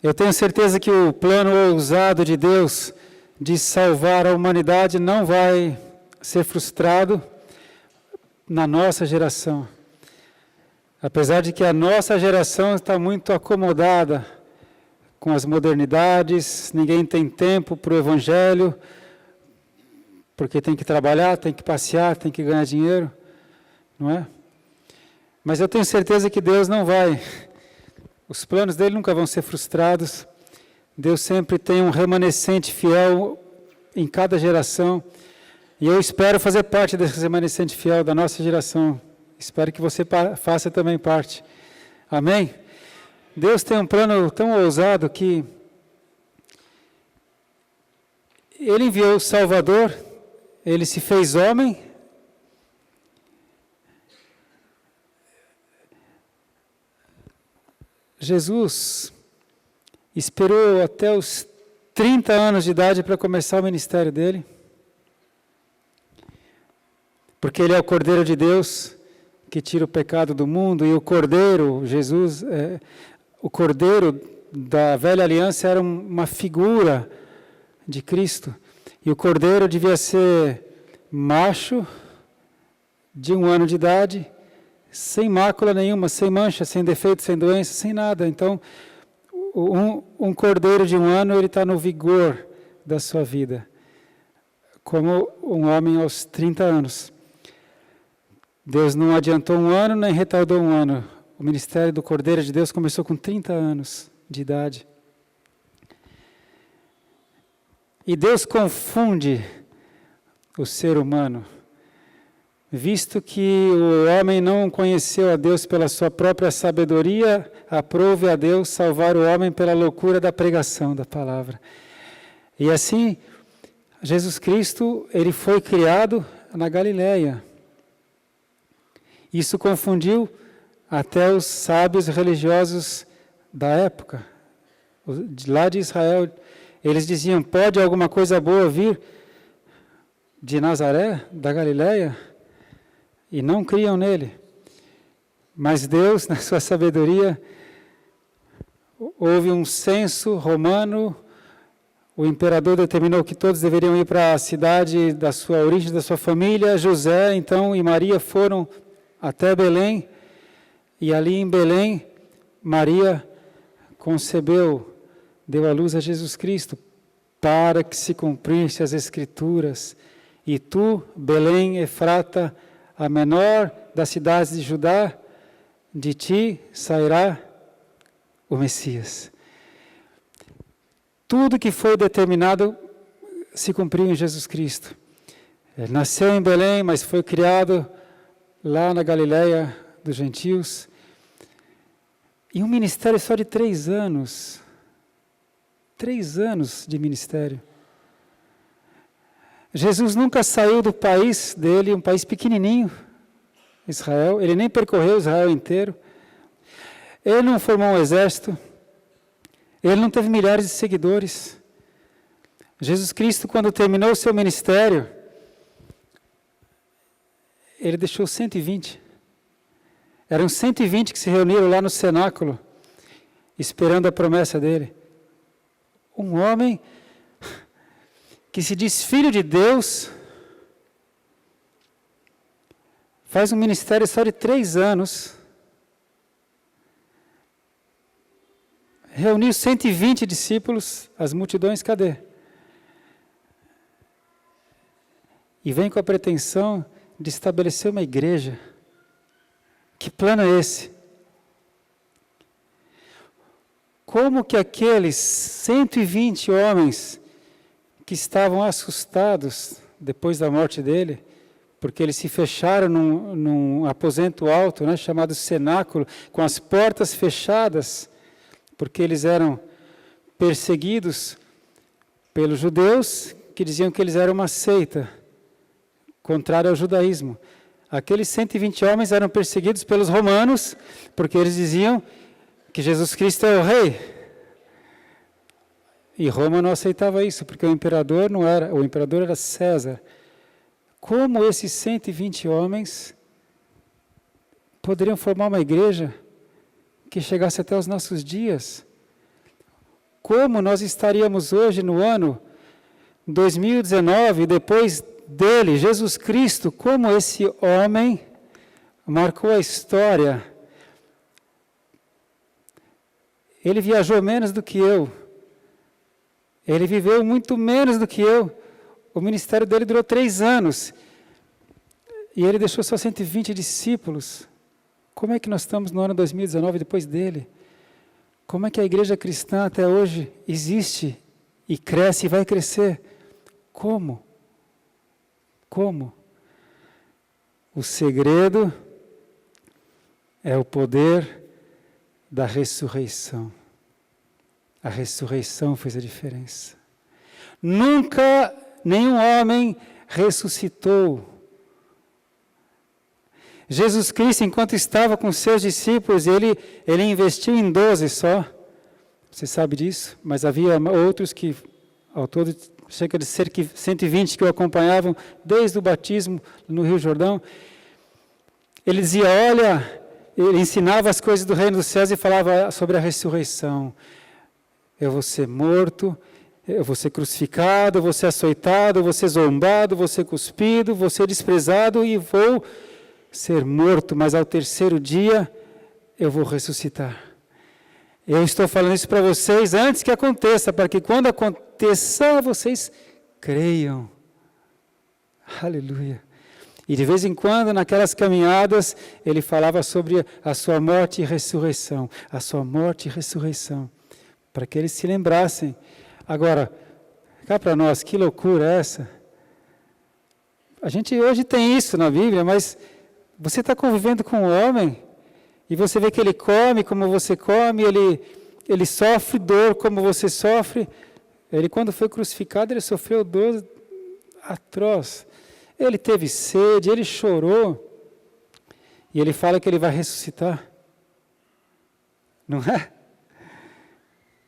Eu tenho certeza que o plano ousado de Deus de salvar a humanidade não vai ser frustrado na nossa geração. Apesar de que a nossa geração está muito acomodada com as modernidades, ninguém tem tempo para o Evangelho, porque tem que trabalhar, tem que passear, tem que ganhar dinheiro, não é? Mas eu tenho certeza que Deus não vai, os planos dele nunca vão ser frustrados. Deus sempre tem um remanescente fiel em cada geração, e eu espero fazer parte desse remanescente fiel da nossa geração. Espero que você faça também parte. Amém? Deus tem um plano tão ousado que Ele enviou o Salvador, Ele se fez homem, Jesus esperou até os 30 anos de idade para começar o ministério dele, porque Ele é o Cordeiro de Deus, que tira o pecado do mundo, e o Cordeiro, Jesus, o Cordeiro da velha aliança era uma figura de Cristo, e o Cordeiro devia ser macho, de 1 ano de idade, sem mácula nenhuma, sem mancha, sem defeito, sem doença, sem nada. Então, um Cordeiro de 1 ano, ele está no vigor da sua vida, como um homem aos 30 anos. Deus não adiantou 1 ano, nem retardou 1 ano. O ministério do Cordeiro de Deus começou com 30 anos de idade. E Deus confunde o ser humano, visto que o homem não conheceu a Deus pela sua própria sabedoria, aprove a Deus salvar o homem pela loucura da pregação da palavra. E assim, Jesus Cristo, ele foi criado na Galileia. Isso confundiu até os sábios religiosos da época, lá de Israel. Eles diziam, pode alguma coisa boa vir de Nazaré, da Galileia? E não criam nele. Mas Deus, na sua sabedoria, houve um censo romano, o imperador determinou que todos deveriam ir para a cidade da sua origem, da sua família. José, então, e Maria foram até Belém, e ali em Belém, Maria concebeu, deu à luz a Jesus Cristo, para que se cumprisse as Escrituras. E tu, Belém, Efrata, a menor das cidades de Judá, de ti sairá o Messias. Tudo que foi determinado se cumpriu em Jesus Cristo. Ele nasceu em Belém, mas foi criado lá na Galileia dos gentios. E um ministério só de 3 anos. 3 anos de ministério. Jesus nunca saiu do país dele, um país pequenininho, Israel. Ele nem percorreu Israel inteiro. Ele não formou um exército. Ele não teve milhares de seguidores. Jesus Cristo, quando terminou o seu ministério, ele deixou 120. Eram 120 que se reuniram lá no cenáculo, esperando a promessa dele. Um homem que se diz filho de Deus, faz um ministério só de 3 anos, reuniu 120 discípulos, as multidões, cadê? E vem com a pretensão de estabelecer uma igreja. Que plano é esse? Como que aqueles 120 homens que estavam assustados depois da morte dele, porque eles se fecharam num aposento alto, né, chamado cenáculo, com as portas fechadas, porque eles eram perseguidos pelos judeus, que diziam que eles eram uma seita, contrária ao judaísmo. Aqueles 120 homens eram perseguidos pelos romanos, porque eles diziam que Jesus Cristo é o rei. E Roma não aceitava isso, porque o imperador era César. Como esses 120 homens poderiam formar uma igreja que chegasse até os nossos dias? como nós estaríamos hoje no ano 2019, depois dele, Jesus Cristo, como esse homem marcou a história. Ele viajou menos do que eu. Ele viveu muito menos do que eu. O ministério dele durou 3 anos. E ele deixou só 120 discípulos. Como é que nós estamos no ano 2019 depois dele? Como é que a igreja cristã até hoje existe e cresce e vai crescer? Como? Como? O segredo é o poder da ressurreição. A ressurreição fez a diferença. Nunca nenhum homem ressuscitou. Jesus Cristo, enquanto estava com seus discípulos, ele investiu em 12 só. Você sabe disso? Mas havia outros que, ao todo, cerca de 120 que o acompanhavam desde o batismo no Rio Jordão. Ele dizia, olha, ele ensinava as coisas do reino dos céus e falava sobre a ressurreição. Eu vou ser morto, eu vou ser crucificado, eu vou ser açoitado, eu vou ser zombado, eu vou ser cuspido, vou ser desprezado e vou ser morto, mas ao 3º dia eu vou ressuscitar. Eu estou falando isso para vocês antes que aconteça, para que quando aconteça, vocês creiam. Aleluia. E de vez em quando, naquelas caminhadas, ele falava sobre a sua morte e ressurreição. A sua morte e ressurreição. Para que eles se lembrassem. Agora, cá para nós, que loucura é essa? A gente hoje tem isso na Bíblia, mas você está convivendo com um homem e você vê que ele come como você come, ele sofre dor como você sofre. Ele, quando foi crucificado, ele sofreu dor atroz. Ele teve sede, ele chorou. E ele fala que ele vai ressuscitar. Não é?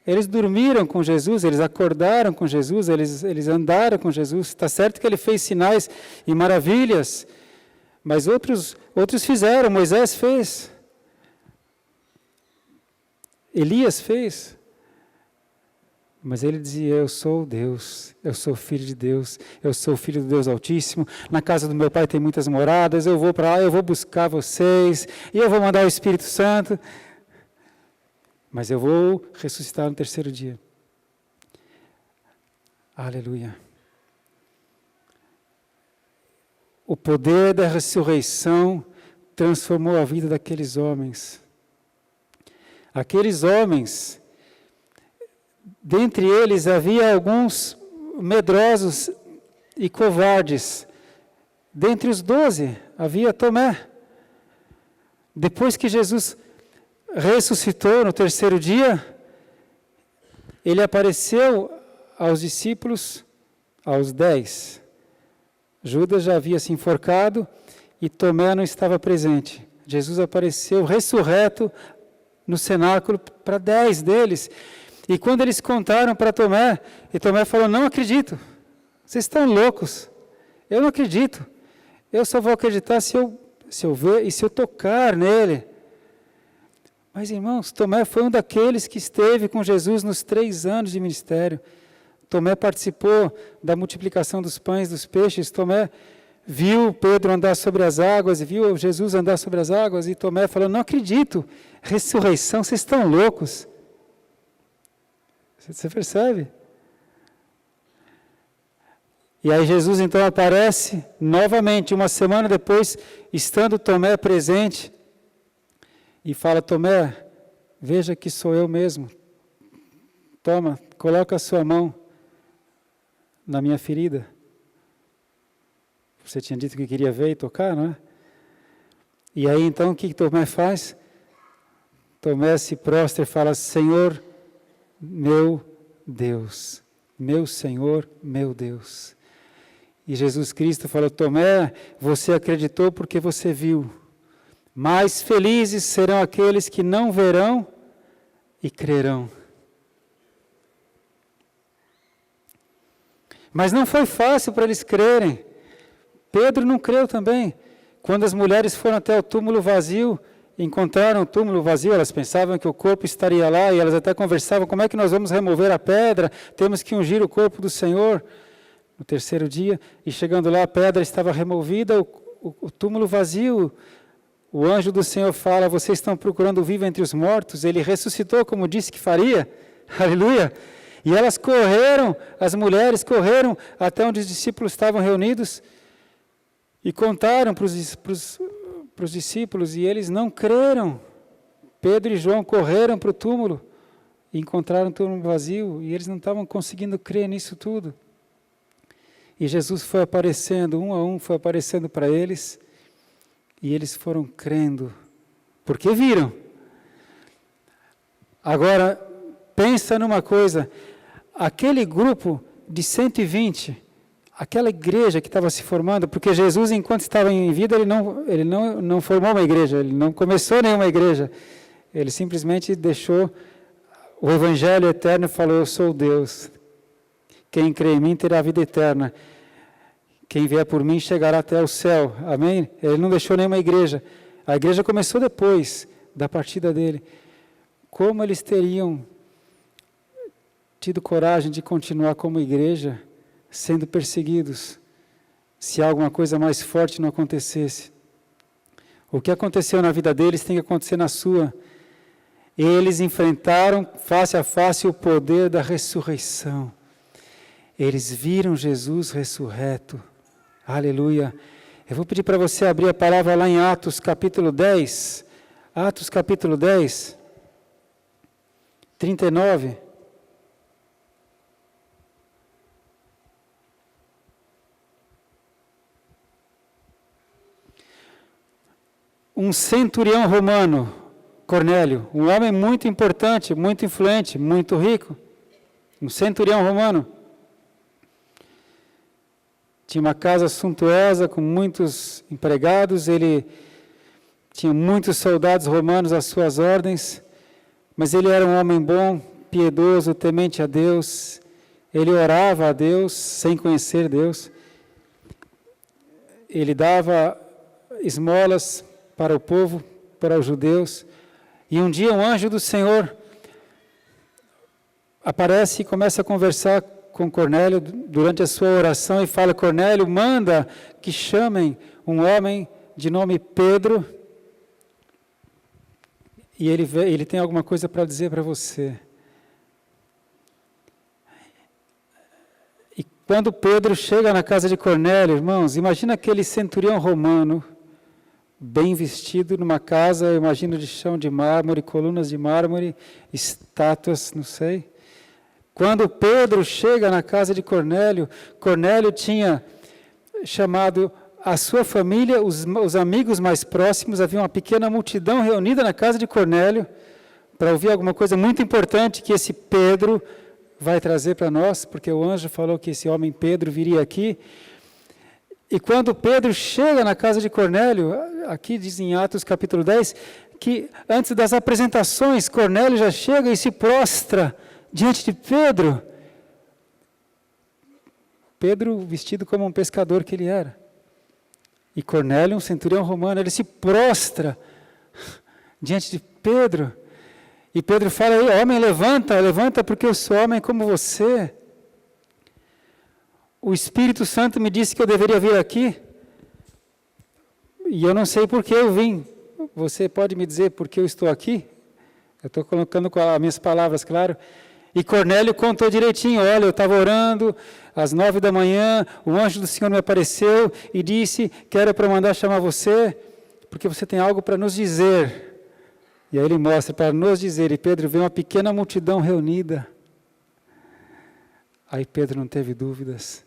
Eles dormiram com Jesus, eles acordaram com Jesus, eles andaram com Jesus. Está certo que ele fez sinais e maravilhas, mas outros fizeram, Moisés fez. Elias fez. Mas ele dizia, eu sou Deus, eu sou filho de Deus, eu sou filho do Deus Altíssimo, na casa do meu pai tem muitas moradas, eu vou para lá, eu vou buscar vocês, e eu vou mandar o Espírito Santo, mas eu vou ressuscitar no 3º dia. Aleluia. O poder da ressurreição transformou a vida daqueles homens. Aqueles homens, dentre eles havia alguns medrosos e covardes. Dentre os 12 havia Tomé. Depois que Jesus ressuscitou no 3º dia, ele apareceu aos discípulos, aos 10. Judas já havia se enforcado e Tomé não estava presente. Jesus apareceu ressurreto no cenáculo para 10 deles. E quando eles contaram para Tomé, e Tomé falou, não acredito, vocês estão loucos, eu não acredito, eu só vou acreditar se eu ver e se eu tocar nele. Mas irmãos, Tomé foi um daqueles que esteve com Jesus nos 3 anos de ministério. Tomé participou da multiplicação dos pães, dos peixes. Tomé viu Pedro andar sobre as águas, viu Jesus andar sobre as águas, e Tomé falou, não acredito, ressurreição, vocês estão loucos. Você percebe? E aí Jesus então aparece novamente, uma semana depois, estando Tomé presente, e fala, Tomé, veja que sou eu mesmo. Toma, coloca a sua mão na minha ferida. Você tinha dito que queria ver e tocar, não é? E aí então o que Tomé faz? Tomé se prostra e fala, Senhor, meu Deus, meu Senhor, meu Deus. E Jesus Cristo falou, Tomé, você acreditou porque você viu. Mais felizes serão aqueles que não verão e crerão. Mas não foi fácil para eles crerem. Pedro não creu também. Quando as mulheres foram até o túmulo vazio, encontraram o túmulo vazio, elas pensavam que o corpo estaria lá, e elas até conversavam, como é que nós vamos remover a pedra? Temos que ungir o corpo do Senhor. No terceiro dia, e chegando lá, a pedra estava removida, o túmulo vazio. O anjo do Senhor fala, vocês estão procurando o vivo entre os mortos? Ele ressuscitou como disse que faria. Aleluia! E elas correram, as mulheres correram até onde os discípulos estavam reunidos e contaram para os discípulos, e eles não creram. Pedro e João correram para o túmulo e encontraram o túmulo vazio, e eles não estavam conseguindo crer nisso tudo. E Jesus foi aparecendo, um a um, foi aparecendo para eles, e eles foram crendo, porque viram. Agora, pensa numa coisa, aquele grupo de 120, aquela igreja que estava se formando, porque Jesus, enquanto estava em vida, ele não formou uma igreja, ele não começou nenhuma igreja, ele simplesmente deixou o evangelho eterno e falou, eu sou Deus. Quem crê em mim terá a vida eterna. Quem vier por mim chegará até o céu. Amém? Ele não deixou nenhuma igreja. A igreja começou depois da partida dele. Como eles teriam tido coragem de continuar como igreja, sendo perseguidos, se alguma coisa mais forte não acontecesse? O que aconteceu na vida deles tem que acontecer na sua. Eles enfrentaram face a face o poder da ressurreição. Eles viram Jesus ressurreto. Aleluia. Eu vou pedir para você abrir a palavra lá em Atos capítulo 10. Atos capítulo 10, 39. Um centurião romano, Cornélio, um homem muito importante, muito influente, muito rico. Um centurião romano. Tinha uma casa suntuosa com muitos empregados, ele tinha muitos soldados romanos às suas ordens, mas ele era um homem bom, piedoso, temente a Deus. Ele orava a Deus sem conhecer Deus. Ele dava esmolas para o povo, para os judeus. E um dia um anjo do Senhor aparece e começa a conversar com Cornélio durante a sua oração e fala, Cornélio, manda que chamem um homem de nome Pedro, e ele tem alguma coisa para dizer para você. E quando Pedro chega na casa de Cornélio, irmãos, imagina aquele centurião romano, bem vestido, numa casa, eu imagino, de chão de mármore, colunas de mármore, estátuas, não sei. Quando Pedro chega na casa de Cornélio, Cornélio tinha chamado a sua família, os amigos mais próximos, havia uma pequena multidão reunida na casa de Cornélio, para ouvir alguma coisa muito importante que esse Pedro vai trazer para nós, porque o anjo falou que esse homem Pedro viria aqui. E quando Pedro chega na casa de Cornélio, aqui diz em Atos capítulo 10, que antes das apresentações, Cornélio já chega e se prostra diante de Pedro. Pedro vestido como um pescador que ele era. E Cornélio, um centurião romano, ele se prostra diante de Pedro. E Pedro fala, ei, homem, levanta, levanta, porque eu sou homem como você. O Espírito Santo me disse que eu deveria vir aqui. E eu não sei por que eu vim. Você pode me dizer por que eu estou aqui? Eu estou colocando com as minhas palavras, claro. E Cornélio contou direitinho, olha, eu estava orando, às 9 da manhã, o anjo do Senhor me apareceu e disse, quero para mandar chamar você, porque você tem algo para nos dizer. E aí ele mostra, para nos dizer, e Pedro vê uma pequena multidão reunida. Aí Pedro não teve dúvidas.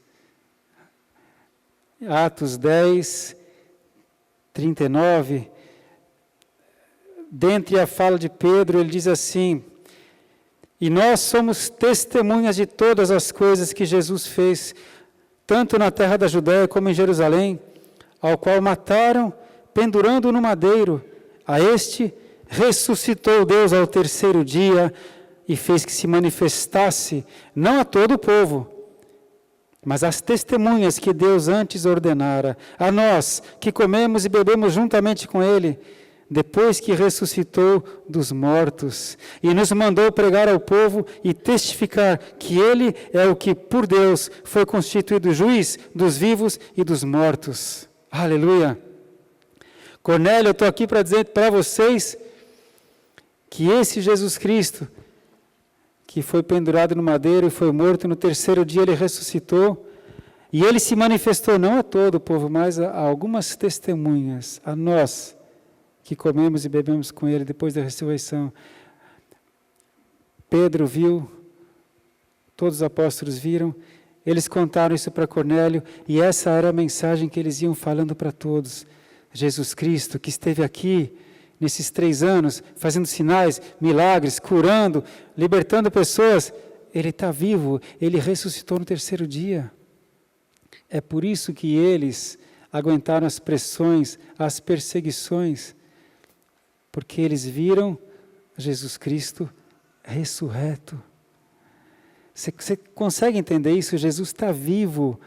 Atos 10, 39, dentre a fala de Pedro, ele diz assim, e nós somos testemunhas de todas as coisas que Jesus fez, tanto na terra da Judéia como em Jerusalém, ao qual mataram, pendurando no madeiro. A este ressuscitou Deus ao terceiro dia e fez que se manifestasse, não a todo o povo, mas às testemunhas que Deus antes ordenara, a nós que comemos e bebemos juntamente com Ele, depois que ressuscitou dos mortos, e nos mandou pregar ao povo e testificar que Ele é o que, por Deus, foi constituído juiz dos vivos e dos mortos. Aleluia! Cornélio, eu estou aqui para dizer para vocês que esse Jesus Cristo, que foi pendurado no madeiro e foi morto, no terceiro dia Ele ressuscitou, e Ele se manifestou não a todo o povo, mas a algumas testemunhas, a nós, que comemos e bebemos com Ele depois da ressurreição. Pedro viu, todos os apóstolos viram, eles contaram isso para Cornélio, e essa era a mensagem que eles iam falando para todos. Jesus Cristo, que esteve aqui nesses 3 anos, fazendo sinais, milagres, curando, libertando pessoas, Ele está vivo, Ele ressuscitou no terceiro dia. É por isso que eles aguentaram as pressões, as perseguições, porque eles viram Jesus Cristo ressurreto. Você consegue entender isso? Jesus está vivo.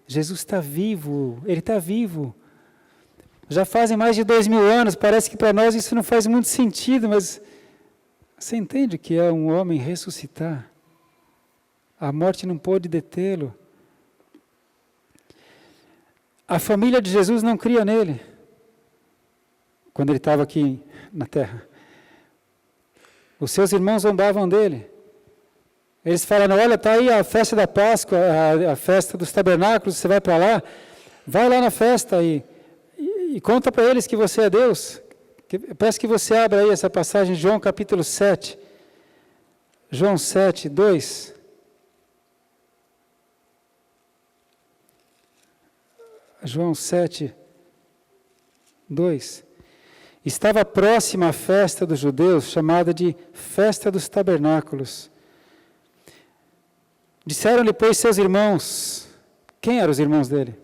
Jesus está vivo. Ele está vivo. Já fazem mais de 2000 anos. Parece que para nós isso não faz muito sentido, mas você entende que é um homem ressuscitar? A morte não pôde detê-lo. A família de Jesus não cria nele, quando ele estava aqui na terra. Os seus irmãos zombavam dele. Eles falaram, olha, está aí a festa da Páscoa, a festa dos tabernáculos, você vai para lá, vai lá na festa e conta para eles que você é Deus. Peço que você abra aí essa passagem, João capítulo 7. João 7, 2. João 7, 2. Estava próxima a festa dos judeus, chamada de festa dos tabernáculos. Disseram-lhe, pois, seus irmãos, quem eram os irmãos dele?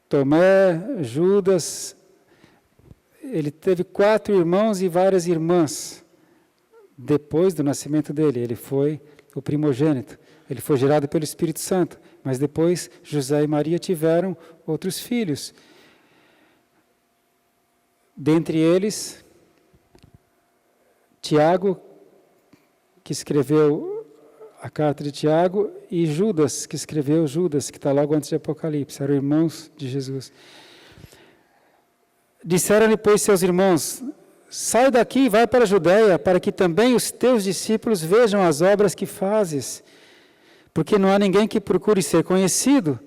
Tomé, Judas, ele teve 4 irmãos e várias irmãs. Depois do nascimento dele, ele foi o primogênito, ele foi gerado pelo Espírito Santo. Mas depois José e Maria tiveram outros filhos. Dentre eles, Tiago, que escreveu a carta de Tiago, e Judas, que escreveu Judas, que está logo antes de Apocalipse, eram irmãos de Jesus. Disseram-lhe, pois, seus irmãos, sai daqui e vai para a Judeia, para que também os teus discípulos vejam as obras que fazes. Porque não há ninguém que procure ser conhecido,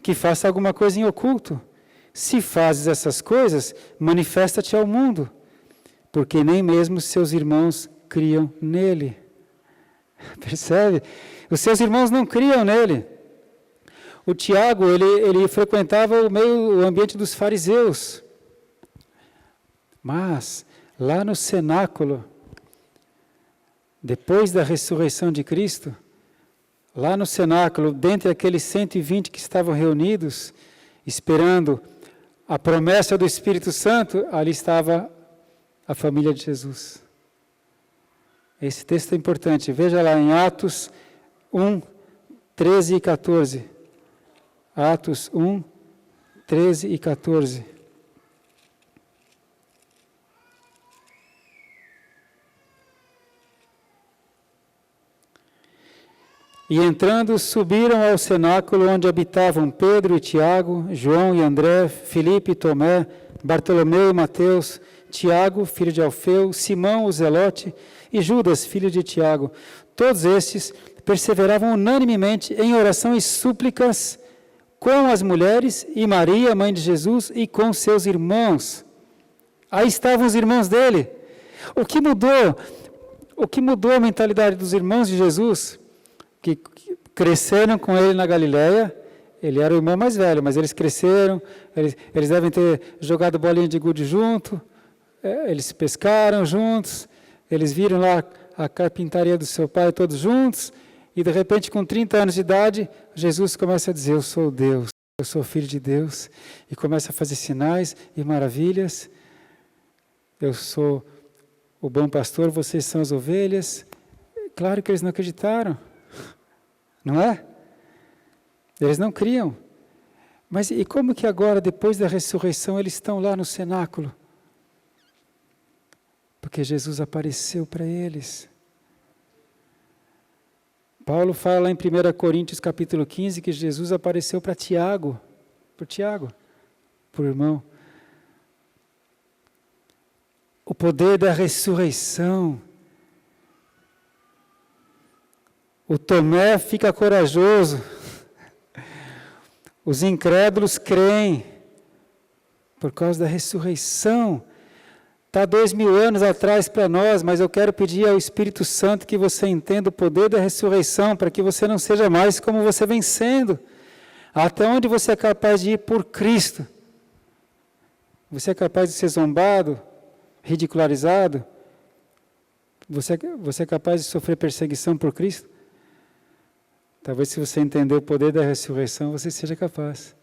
que faça alguma coisa em oculto. Se fazes essas coisas, manifesta-te ao mundo, porque nem mesmo seus irmãos criam nele. Percebe? Os seus irmãos não criam nele. O Tiago, ele frequentava o ambiente dos fariseus. Mas, lá no cenáculo, depois da ressurreição de Cristo, lá no cenáculo, dentre aqueles 120 que estavam reunidos, esperando a promessa do Espírito Santo, ali estava a família de Jesus. Esse texto é importante. Veja lá em Atos 1, 13 e 14. Atos 1, 13 e 14. E entrando, subiram ao cenáculo onde habitavam Pedro e Tiago, João e André, Filipe e Tomé, Bartolomeu e Mateus, Tiago, filho de Alfeu, Simão o Zelote e Judas, filho de Tiago. Todos estes perseveravam unanimemente em oração e súplicas com as mulheres e Maria, mãe de Jesus, e com seus irmãos. Aí estavam os irmãos dele. O que mudou a mentalidade dos irmãos de Jesus? Que cresceram com ele na Galileia. Ele era o irmão mais velho, mas eles cresceram, eles devem ter jogado bolinha de gude junto, eles pescaram juntos, eles viram lá a carpintaria do seu pai todos juntos, e de repente com 30 anos de idade, Jesus começa a dizer, eu sou Deus, eu sou filho de Deus, e começa a fazer sinais e maravilhas. Eu sou o bom pastor, vocês são as ovelhas. Claro que eles não acreditaram. Não é? Eles não criam. Mas e como que agora, depois da ressurreição, eles estão lá no cenáculo? Porque Jesus apareceu para eles. Paulo fala em 1 Coríntios capítulo 15 que Jesus apareceu para Tiago, por irmão. O poder da ressurreição. O Tomé fica corajoso. Os incrédulos creem por causa da ressurreição. Está 2000 anos atrás para nós, mas eu quero pedir ao Espírito Santo que você entenda o poder da ressurreição, para que você não seja mais como você vem sendo. Até onde você é capaz de ir por Cristo? Você é capaz de ser zombado, ridicularizado? Você é capaz de sofrer perseguição por Cristo? Talvez se você entender o poder da ressurreição, você seja capaz.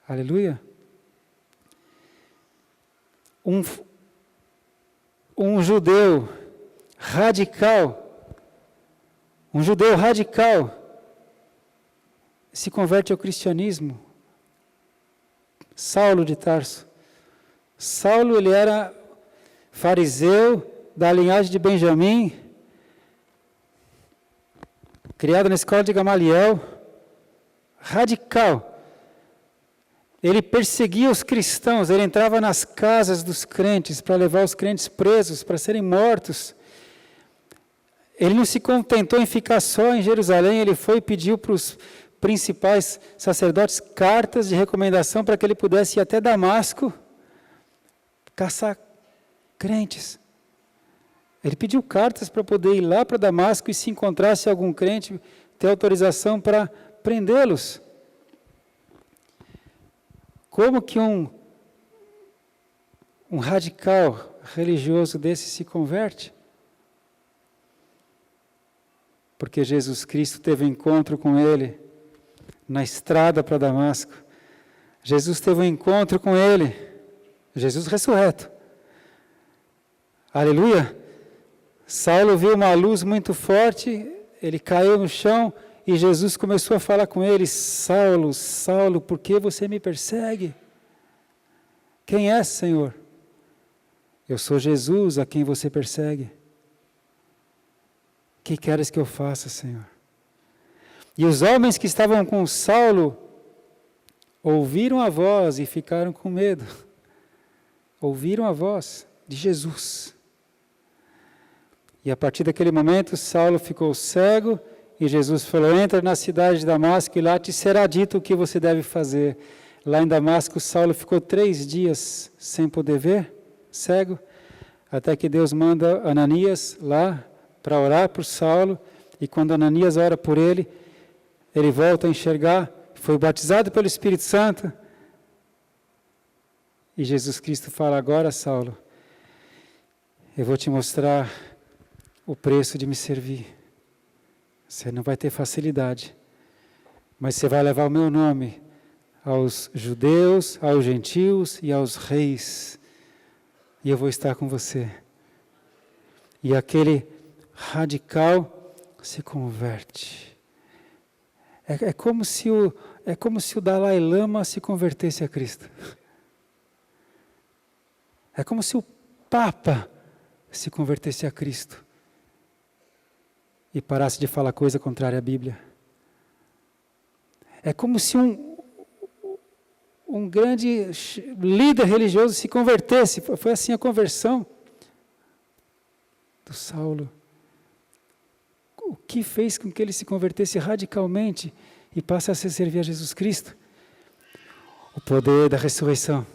Aleluia. Um judeu radical se converte ao cristianismo. Saulo de Tarso. Saulo, ele era fariseu da linhagem de Benjamim, criado na escola de Gamaliel, radical. Ele perseguia os cristãos, ele entrava nas casas dos crentes para levar os crentes presos, para serem mortos. Ele não se contentou em ficar só em Jerusalém, ele foi e pediu para os principais sacerdotes cartas de recomendação para que ele pudesse ir até Damasco caçar crentes. Ele pediu cartas para poder ir lá para Damasco e se encontrasse algum crente, ter autorização para prendê-los. Como que um radical religioso desse se converte? Porque Jesus Cristo teve um encontro com ele na estrada para Damasco. Jesus teve um encontro com ele, Jesus ressurreto. Aleluia! Saulo viu uma luz muito forte, ele caiu no chão e Jesus começou a falar com ele: Saulo, Saulo, por que você me persegue? Quem é, Senhor? Eu sou Jesus a quem você persegue. O que queres que eu faça, Senhor? E os homens que estavam com Saulo ouviram a voz e ficaram com medo. Ouviram a voz de Jesus. E a partir daquele momento, Saulo ficou cego e Jesus falou: entra na cidade de Damasco e lá te será dito o que você deve fazer. Lá em Damasco, Saulo ficou 3 dias sem poder ver, cego, até que Deus manda Ananias lá para orar por Saulo, e quando Ananias ora por ele, ele volta a enxergar, foi batizado pelo Espírito Santo, e Jesus Cristo fala: agora, Saulo, eu vou te mostrar o preço de me servir. Você não vai ter facilidade, mas você vai levar o meu nome aos judeus, aos gentios e aos reis, e eu vou estar com você. E aquele radical se converte. É como se o Dalai Lama se convertesse a Cristo. É como se o Papa se convertesse a Cristo e parasse de falar coisa contrária à Bíblia. É como se um grande líder religioso se convertesse. Foi assim a conversão do Saulo. O que fez com que ele se convertesse radicalmente e passasse a servir a Jesus Cristo? O poder da ressurreição.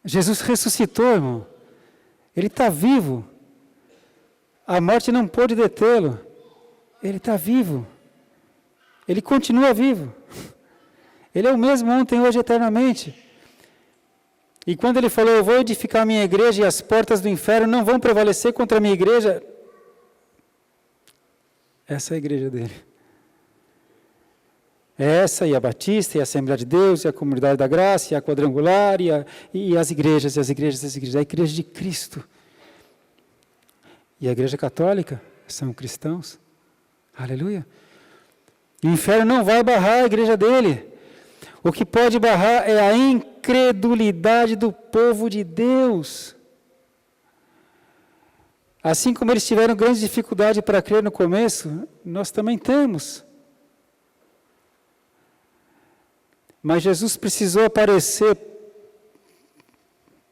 Jesus ressuscitou, irmão. Ele está vivo. A morte não pôde detê-lo. Ele está vivo. Ele continua vivo. Ele é o mesmo ontem, hoje, eternamente. E quando ele falou: eu vou edificar a minha igreja e as portas do inferno não vão prevalecer contra a minha igreja, essa é a igreja dele. Essa, e a Batista, e a Assembleia de Deus, e a Comunidade da Graça, e a Quadrangular, e as igrejas, a igreja de Cristo. E a igreja católica são cristãos. Aleluia. O inferno não vai barrar a igreja dele. O que pode barrar é a incredulidade do povo de Deus. Assim como eles tiveram grande dificuldade para crer no começo, nós também temos. Mas Jesus precisou aparecer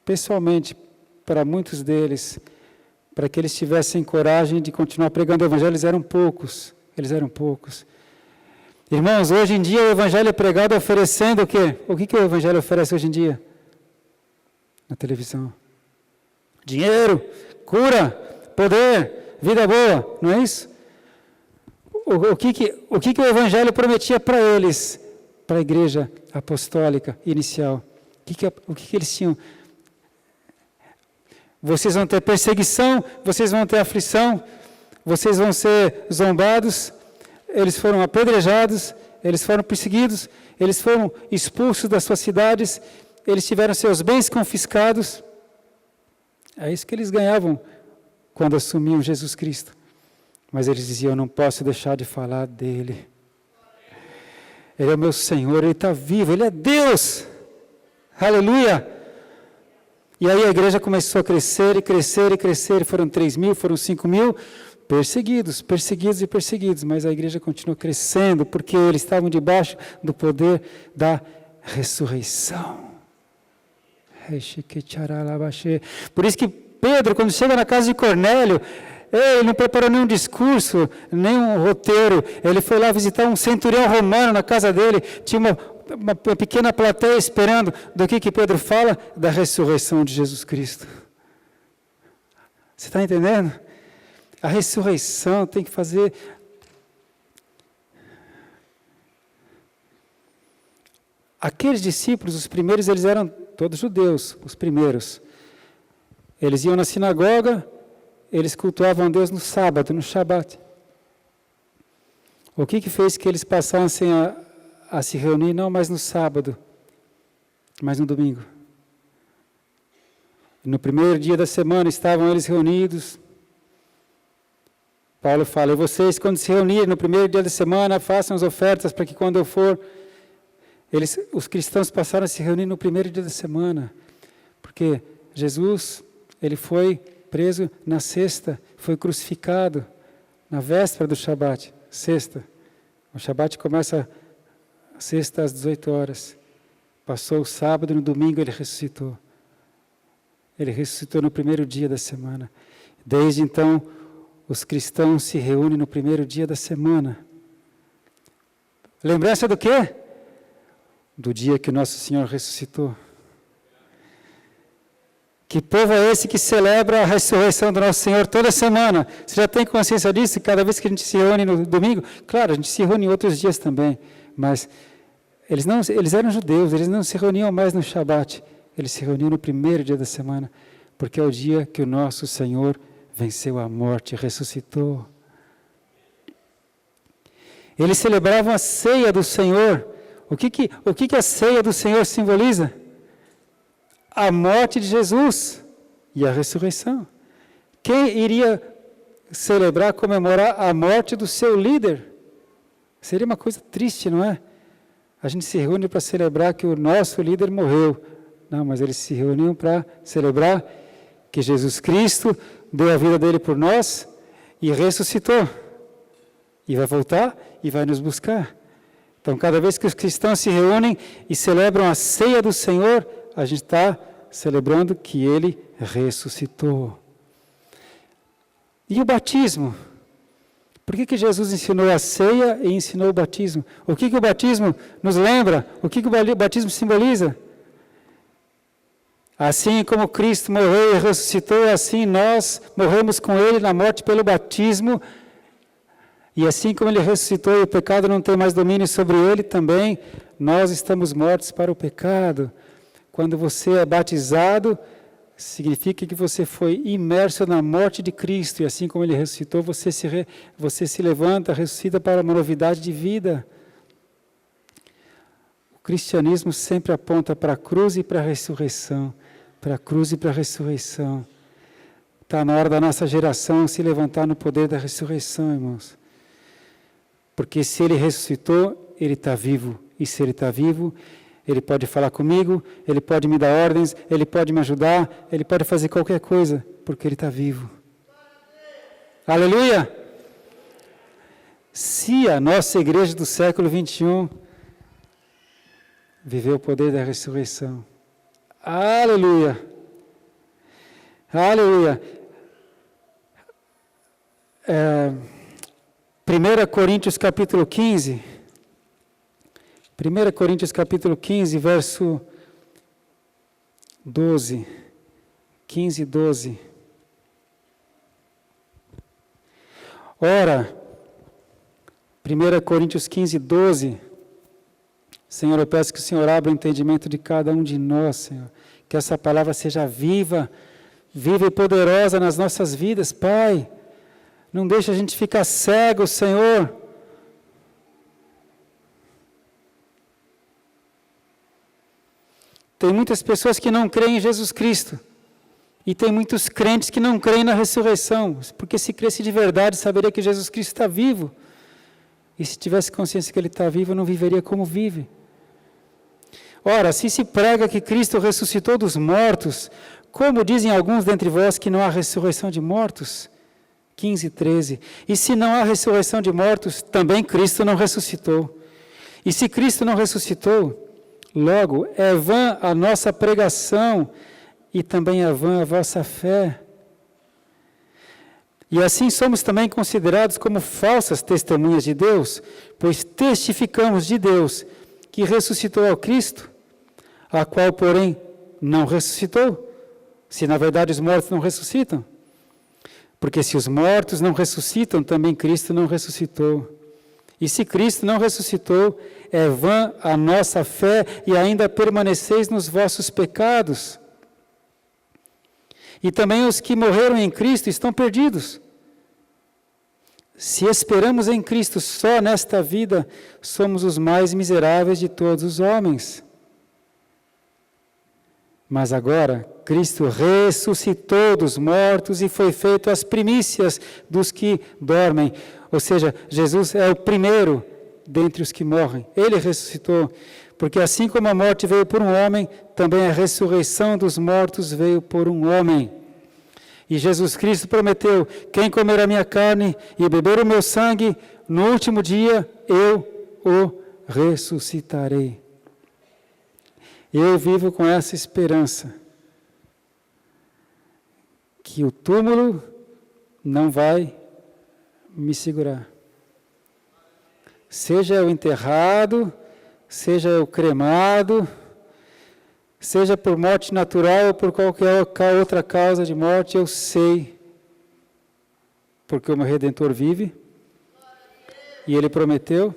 pessoalmente para muitos deles, para que eles tivessem coragem de continuar pregando o evangelho. Eles eram poucos. Irmãos, hoje em dia o evangelho é pregado oferecendo o quê? O que o evangelho oferece hoje em dia? Na televisão. Dinheiro, cura, poder, vida boa, não é isso? O que o evangelho prometia para eles, para a igreja apostólica inicial? O que eles tinham? Vocês vão ter perseguição, vocês vão ter aflição, vocês vão ser zombados. Eles foram apedrejados, eles foram perseguidos, eles foram expulsos das suas cidades, eles tiveram seus bens confiscados. É isso que eles ganhavam quando assumiam Jesus Cristo. Mas eles diziam, eu não posso deixar de falar dele. Ele é o meu Senhor, Ele está vivo, Ele é Deus. Aleluia! E aí a igreja começou a crescer, e foram 3.000, foram 5.000, perseguidos, mas a igreja continuou crescendo, porque eles estavam debaixo do poder da ressurreição. Por isso que Pedro, quando chega na casa de Cornélio, ele não preparou nenhum discurso, nenhum roteiro, ele foi lá visitar um centurião romano na casa dele, tinha uma pequena plateia esperando. Do que Pedro fala? Da ressurreição de Jesus Cristo. Você está entendendo? A ressurreição tem que fazer... Aqueles discípulos, os primeiros, eles eram todos judeus, os primeiros. Eles iam na sinagoga, eles cultuavam a Deus no sábado, no Shabat. O que fez que eles passassem a se reunir, não mais no sábado, mas no domingo? No primeiro dia da semana estavam eles reunidos. Paulo fala, e vocês quando se reunirem no primeiro dia da semana, façam as ofertas para que quando eu for... os cristãos passaram a se reunir no primeiro dia da semana, porque Jesus, ele foi preso na sexta, foi crucificado na véspera do Shabat, sexta. O Shabat começa sexta às 18 horas. Passou o sábado, no domingo ele ressuscitou. Ele ressuscitou no primeiro dia da semana. Desde então, os cristãos se reúnem no primeiro dia da semana. Lembrança do quê? Do dia que nosso Senhor ressuscitou. Que povo é esse que celebra a ressurreição do nosso Senhor toda semana? Você já tem consciência disso? Cada vez que a gente se reúne no domingo? Claro, a gente se reúne em outros dias também, mas eles eram judeus, eles não se reuniam mais no Shabat, eles se reuniam no primeiro dia da semana, porque é o dia que o nosso Senhor venceu a morte e ressuscitou. Eles celebravam a ceia do Senhor. O que a ceia do Senhor simboliza? A morte de Jesus e a ressurreição. Quem iria celebrar, comemorar a morte do seu líder? Seria uma coisa triste, não é? A gente se reúne para celebrar que o nosso líder morreu. Não, mas eles se reuniam para celebrar que Jesus Cristo deu a vida dele por nós e ressuscitou. E vai voltar e vai nos buscar. Então, cada vez que os cristãos se reúnem e celebram a ceia do Senhor, a gente está celebrando que Ele ressuscitou. E o batismo? Por que Jesus ensinou a ceia e ensinou o batismo? O que o batismo nos lembra? O que o batismo simboliza? Assim como Cristo morreu e ressuscitou, assim nós morremos com Ele na morte pelo batismo. E assim como Ele ressuscitou e o pecado não tem mais domínio sobre Ele, também nós estamos mortos para o pecado. Quando você é batizado, significa que você foi imerso na morte de Cristo. E assim como Ele ressuscitou, você se levanta, ressuscita para uma novidade de vida. O cristianismo sempre aponta para a cruz e para a ressurreição. Para a cruz e para a ressurreição. Está na hora da nossa geração se levantar no poder da ressurreição, irmãos. Porque se Ele ressuscitou, Ele está vivo. E se Ele está vivo, Ele pode falar comigo, Ele pode me dar ordens, Ele pode me ajudar, Ele pode fazer qualquer coisa, porque Ele está vivo. Aleluia! Se a nossa igreja do século 21 viver o poder da ressurreição, aleluia! Aleluia! 1 Coríntios capítulo 15, 1 Coríntios capítulo 15, verso 12, 15, 12. Ora, 1 Coríntios 15, 12, Senhor, eu peço que o Senhor abra o entendimento de cada um de nós, Senhor, que essa palavra seja viva, viva e poderosa nas nossas vidas, Pai. Não deixe a gente ficar cego, Senhor. Tem muitas pessoas que não creem em Jesus Cristo. E tem muitos crentes que não creem na ressurreição. Porque se cresce de verdade, saberia que Jesus Cristo está vivo. E se tivesse consciência que Ele está vivo, não viveria como vive. Ora, se prega que Cristo ressuscitou dos mortos, como dizem alguns dentre vós que não há ressurreição de mortos? 15, 13. E se não há ressurreição de mortos, também Cristo não ressuscitou. E se Cristo não ressuscitou, logo é vã a nossa pregação e também é vã a vossa fé. E assim somos também considerados como falsas testemunhas de Deus, pois testificamos de Deus que ressuscitou ao Cristo, a qual, porém, não ressuscitou, se na verdade os mortos não ressuscitam. Porque se os mortos não ressuscitam, também Cristo não ressuscitou. E se Cristo não ressuscitou, é vã a nossa fé e ainda permaneceis nos vossos pecados. E também os que morreram em Cristo estão perdidos. Se esperamos em Cristo só nesta vida, somos os mais miseráveis de todos os homens. Mas agora, Cristo ressuscitou dos mortos e foi feito as primícias dos que dormem. Ou seja, Jesus é o primeiro dentre os que morrem. Ele ressuscitou, porque assim como a morte veio por um homem, também a ressurreição dos mortos veio por um homem. E Jesus Cristo prometeu: quem comer a minha carne e beber o meu sangue, no último dia eu o ressuscitarei. Eu vivo com essa esperança, que o túmulo não vai me segurar. Seja eu enterrado, seja eu cremado, seja por morte natural ou por qualquer outra causa de morte, eu sei, porque o meu Redentor vive, e Ele prometeu,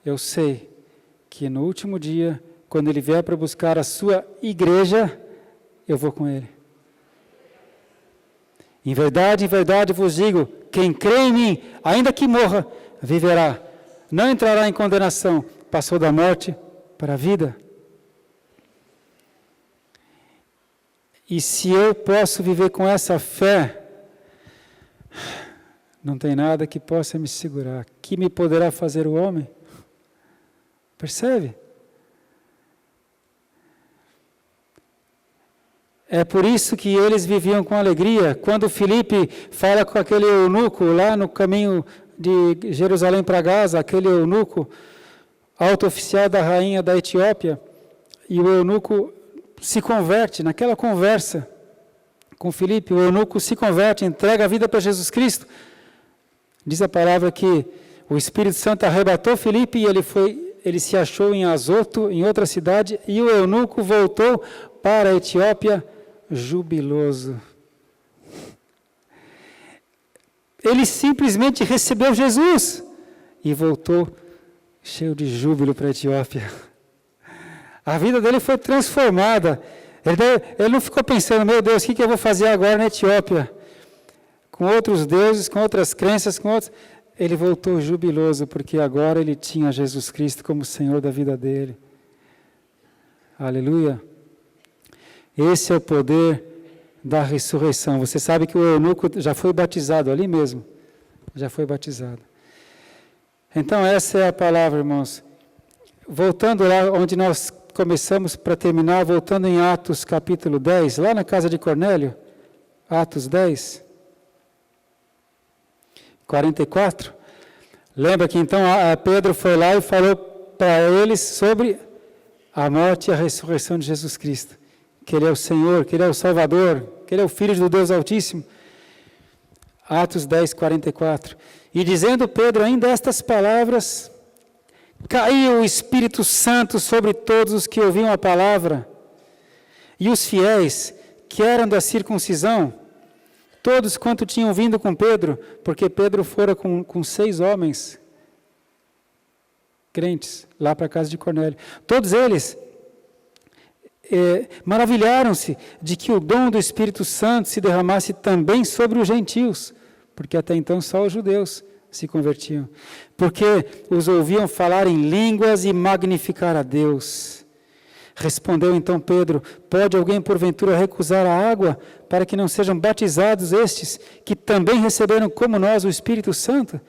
eu sei que no último dia, quando Ele vier para buscar a sua igreja, eu vou com Ele. Em verdade vos digo, quem crê em mim, ainda que morra, viverá. Não entrará em condenação, passou da morte para a vida. E se eu posso viver com essa fé, não tem nada que possa me segurar. Que me poderá fazer o homem? Percebe? É por isso que eles viviam com alegria. Quando Filipe fala com aquele eunuco lá no caminho de Jerusalém para Gaza, aquele eunuco, alto oficial da rainha da Etiópia, e o eunuco se converte, naquela conversa com Filipe, o eunuco se converte, entrega a vida para Jesus Cristo. Diz a palavra que o Espírito Santo arrebatou Filipe e ele se achou em Azoto, em outra cidade, e o eunuco voltou para a Etiópia jubiloso. Ele simplesmente recebeu Jesus e voltou cheio de júbilo para a Etiópia. A vida dele foi transformada. Ele não ficou pensando, meu Deus, o que eu vou fazer agora na Etiópia? Com outros deuses, com outras crenças, com outros... Ele voltou jubiloso, porque agora ele tinha Jesus Cristo como Senhor da vida dele. Aleluia. Esse é o poder da ressurreição. Você sabe que o eunuco já foi batizado ali mesmo. Já foi batizado. Então, essa é a palavra, irmãos. Voltando lá onde nós começamos para terminar, voltando em Atos capítulo 10, lá na casa de Cornélio, Atos 10, 44. Lembra que então Pedro foi lá e falou para eles sobre a morte e a ressurreição de Jesus Cristo. Que Ele é o Senhor, que Ele é o Salvador, que Ele é o Filho do Deus Altíssimo. Atos 10, 44. E dizendo Pedro ainda estas palavras, caiu o Espírito Santo sobre todos os que ouviam a palavra, e os fiéis, que eram da circuncisão, todos quanto tinham vindo com Pedro, porque Pedro fora com 6 homens crentes, lá para a casa de Cornélio. Todos eles maravilharam-se de que o dom do Espírito Santo se derramasse também sobre os gentios, porque até então só os judeus se convertiam, porque os ouviam falar em línguas e magnificar a Deus. Respondeu então Pedro, pode alguém porventura recusar a água para que não sejam batizados estes, que também receberam como nós o Espírito Santo?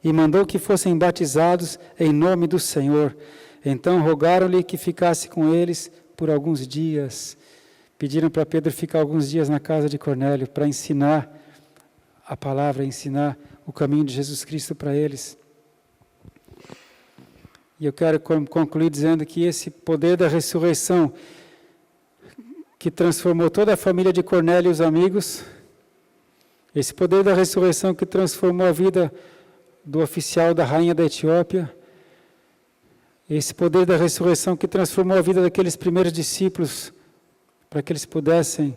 E mandou que fossem batizados em nome do Senhor. Então rogaram-lhe que ficasse com eles por alguns dias. Pediram para Pedro ficar alguns dias na casa de Cornélio para ensinar a palavra, ensinar o caminho de Jesus Cristo para eles. E eu quero concluir dizendo que esse poder da ressurreição que transformou toda a família de Cornélio e os amigos, esse poder da ressurreição que transformou a vida do oficial da rainha da Etiópia, esse poder da ressurreição que transformou a vida daqueles primeiros discípulos, para que eles pudessem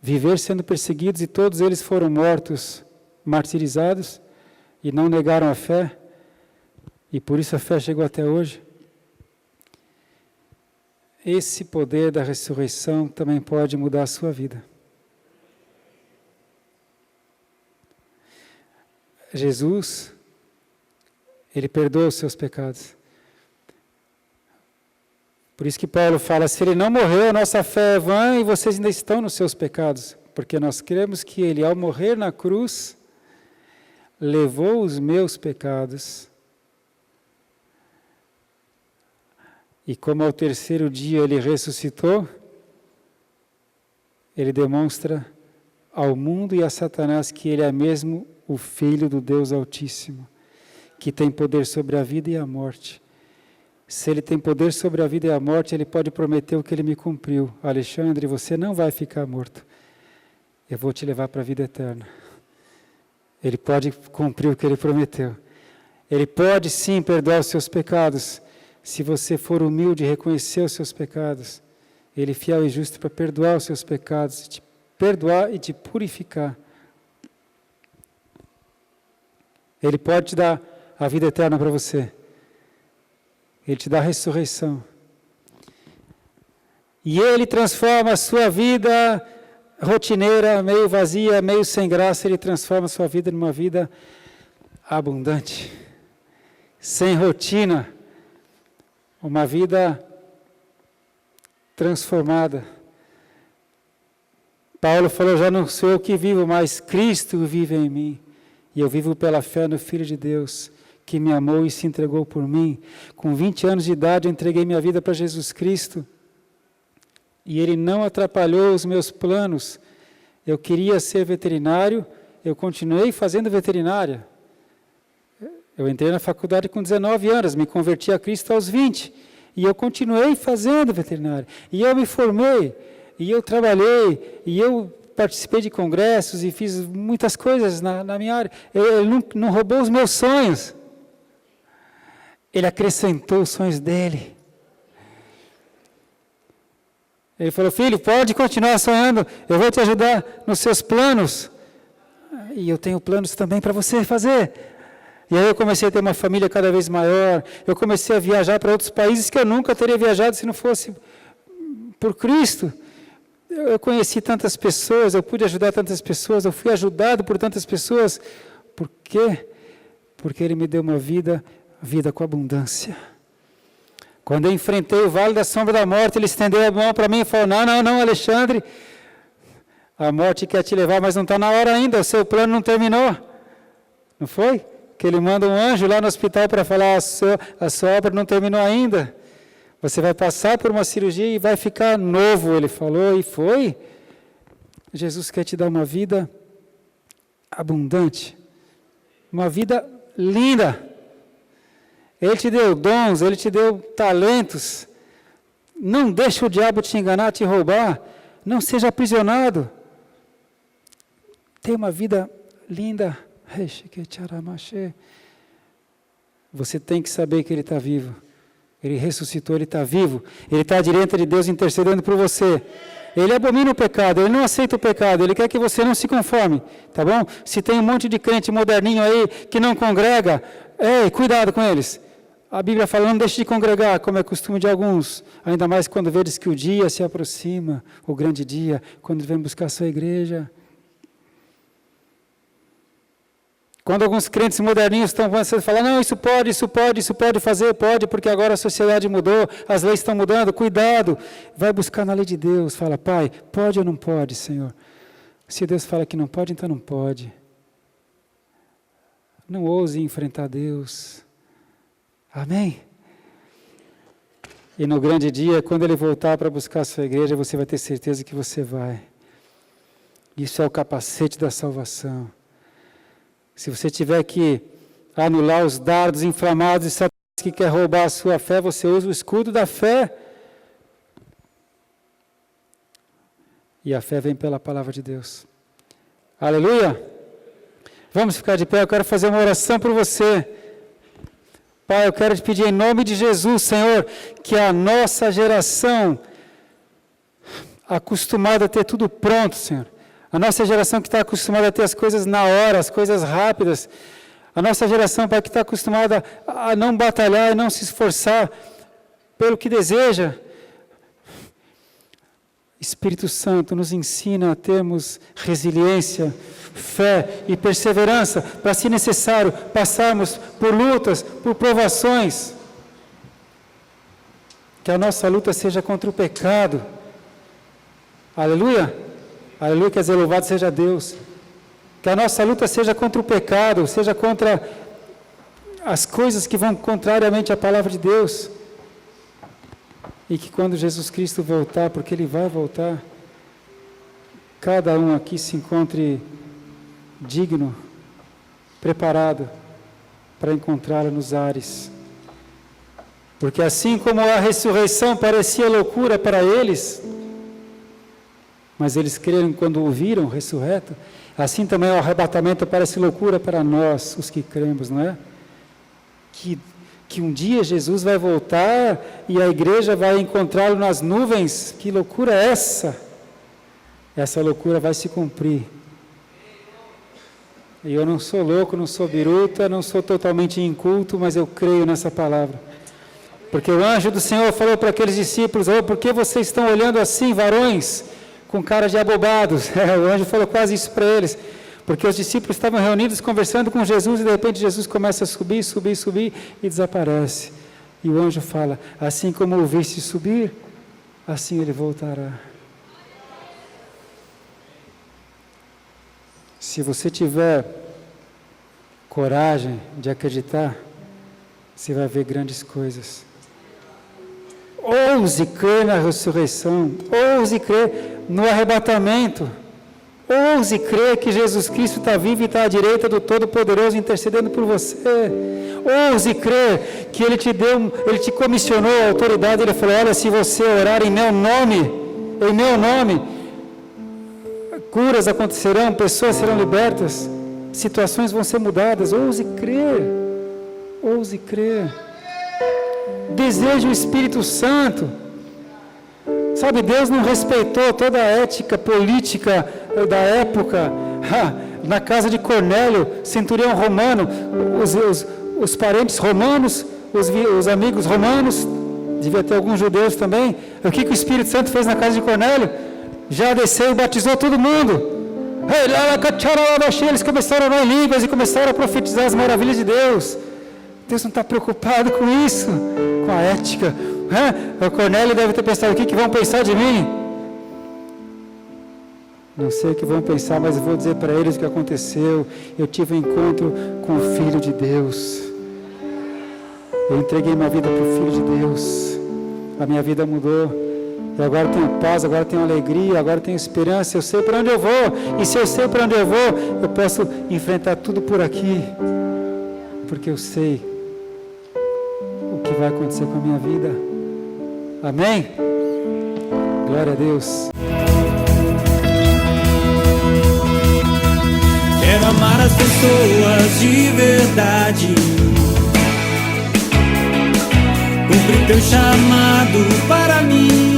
viver sendo perseguidos, e todos eles foram mortos, martirizados, e não negaram a fé, e por isso a fé chegou até hoje. Esse poder da ressurreição também pode mudar a sua vida. Jesus, Ele perdoa os seus pecados. Por isso que Paulo fala, se Ele não morreu, a nossa fé é vã e vocês ainda estão nos seus pecados. Porque nós cremos que Ele, ao morrer na cruz, levou os meus pecados. E como ao terceiro dia Ele ressuscitou, Ele demonstra ao mundo e a Satanás que Ele é mesmo o Filho do Deus Altíssimo, que tem poder sobre a vida e a morte. Se Ele tem poder sobre a vida e a morte, Ele pode prometer o que Ele me cumpriu. Alexandre, você não vai ficar morto. Eu vou te levar para a vida eterna. Ele pode cumprir o que Ele prometeu. Ele pode sim perdoar os seus pecados, se você for humilde e reconhecer os seus pecados. Ele é fiel e justo para perdoar os seus pecados, te perdoar e te purificar. Ele pode te dar a vida eterna para você. Ele te dá a ressurreição. E Ele transforma a sua vida rotineira, meio vazia, meio sem graça. Ele transforma a sua vida numa vida abundante, sem rotina, uma vida transformada. Paulo falou, já não sou eu que vivo, mas Cristo vive em mim. E eu vivo pela fé no Filho de Deus, que me amou e se entregou por mim. Com 20 anos de idade, eu entreguei minha vida para Jesus Cristo. E Ele não atrapalhou os meus planos. Eu queria ser veterinário, eu continuei fazendo veterinária. Eu entrei na faculdade com 19 anos, me converti a Cristo aos 20. E eu continuei fazendo veterinária. E eu me formei, e eu trabalhei, e eu participei de congressos e fiz muitas coisas na minha área. Ele não roubou os meus sonhos. Ele acrescentou os sonhos dele. Ele falou, filho, pode continuar sonhando, eu vou te ajudar nos seus planos. E eu tenho planos também para você fazer. E aí eu comecei a ter uma família cada vez maior, eu comecei a viajar para outros países que eu nunca teria viajado se não fosse por Cristo. Eu conheci tantas pessoas, eu pude ajudar tantas pessoas, eu fui ajudado por tantas pessoas. Por quê? Porque Ele me deu uma vida com abundância. Quando eu enfrentei o vale da sombra da morte, Ele estendeu a mão para mim e falou, não, Alexandre, a morte quer te levar, mas não está na hora ainda, o seu plano não terminou. Não foi? que ele manda um anjo lá no hospital para falar, a sua obra não terminou ainda. Você vai passar por uma cirurgia e vai ficar novo, ele falou, e foi. Jesus quer te dar uma vida abundante, uma vida linda. Ele te deu dons, Ele te deu talentos. Não deixe o diabo te enganar, te roubar. Não seja aprisionado. Tenha uma vida linda. Você tem que saber que Ele está vivo. Ele ressuscitou, Ele está vivo. Ele está à direita de Deus intercedendo por você. Ele abomina o pecado, Ele não aceita o pecado, Ele quer que você não se conforme, tá bom? Se tem um monte de crente moderninho aí que não congrega, cuidado com eles. A Bíblia fala, não deixe de congregar, como é costume de alguns, ainda mais quando vedes que o dia se aproxima, o grande dia, quando vem buscar a sua igreja. Quando alguns crentes moderninhos estão falando, não, isso pode fazer, pode, porque agora a sociedade mudou, as leis estão mudando, cuidado. Vai buscar na lei de Deus, fala, Pai, pode ou não pode, Senhor? Se Deus fala que não pode, então não pode. Não ouse enfrentar Deus. Amém? E no grande dia, quando Ele voltar para buscar a sua igreja, você vai ter certeza que você vai. Isso é o capacete da salvação. Se você tiver que anular os dardos inflamados de Satanás que quer roubar a sua fé, você usa o escudo da fé. E a fé vem pela palavra de Deus. Aleluia! Vamos ficar de pé, eu quero fazer uma oração por você. Pai, eu quero te pedir em nome de Jesus, Senhor, que a nossa geração, acostumada a ter tudo pronto, Senhor, a nossa geração que está acostumada a ter as coisas na hora, as coisas rápidas. A nossa geração, Pai, que está acostumada a não batalhar e não se esforçar pelo que deseja. Espírito Santo nos ensina a termos resiliência, fé e perseverança para, se necessário, passarmos por lutas, por provações. Que a nossa luta seja contra o pecado. Aleluia! Aleluia, quer dizer, louvado seja Deus. Que a nossa luta seja contra o pecado, seja contra as coisas que vão contrariamente à palavra de Deus. E que quando Jesus Cristo voltar, porque Ele vai voltar, cada um aqui se encontre digno, preparado para encontrá-lo nos ares. Porque assim como a ressurreição parecia loucura para eles, mas eles creram quando o viram ressurreto, assim também o arrebatamento parece loucura para nós, os que cremos, não é? Que um dia Jesus vai voltar e a igreja vai encontrá-lo nas nuvens. Que loucura é essa? Essa loucura vai se cumprir. E eu não sou louco, não sou biruta, não sou totalmente inculto, mas eu creio nessa palavra. Porque o anjo do Senhor falou para aqueles discípulos, por que vocês estão olhando assim, varões, com cara de abobados? O anjo falou quase isso para eles. Porque os discípulos estavam reunidos conversando com Jesus e de repente Jesus começa a subir e desaparece. E o anjo fala, assim como o viste subir, assim ele voltará. Se você tiver coragem de acreditar, você vai ver grandes coisas. Ouse crer na ressurreição, ouse crer no arrebatamento. Ouse crer que Jesus Cristo está vivo e está à direita do Todo-Poderoso intercedendo por você. Ouse crer que Ele te comissionou a autoridade. Ele falou, olha, se você orar em meu nome, curas acontecerão, pessoas serão libertas, situações vão ser mudadas. Ouse crer. Deseje o Espírito Santo. Sabe, Deus não respeitou toda a ética política da época. Na casa de Cornélio, centurião romano, os parentes romanos, os amigos romanos, devia ter alguns judeus também. O que o Espírito Santo fez na casa de Cornélio? Já desceu e batizou todo mundo. Eles começaram a orar em línguas e começaram a profetizar as maravilhas de Deus. Deus não está preocupado com isso, com a ética. O Cornélio deve ter pensado, o que vão pensar de mim? Não sei o que vão pensar, mas eu vou dizer para eles o que aconteceu. Eu tive um encontro com o Filho de Deus. Eu entreguei minha vida para o Filho de Deus. A minha vida mudou. E agora tenho paz, agora tenho alegria, agora tenho esperança. Eu sei para onde eu vou. E se eu sei para onde eu vou, eu posso enfrentar tudo por aqui. Porque eu sei o que vai acontecer com a minha vida. Amém? Glória a Deus. Quero amar as pessoas de verdade, cumprir teu chamado para mim.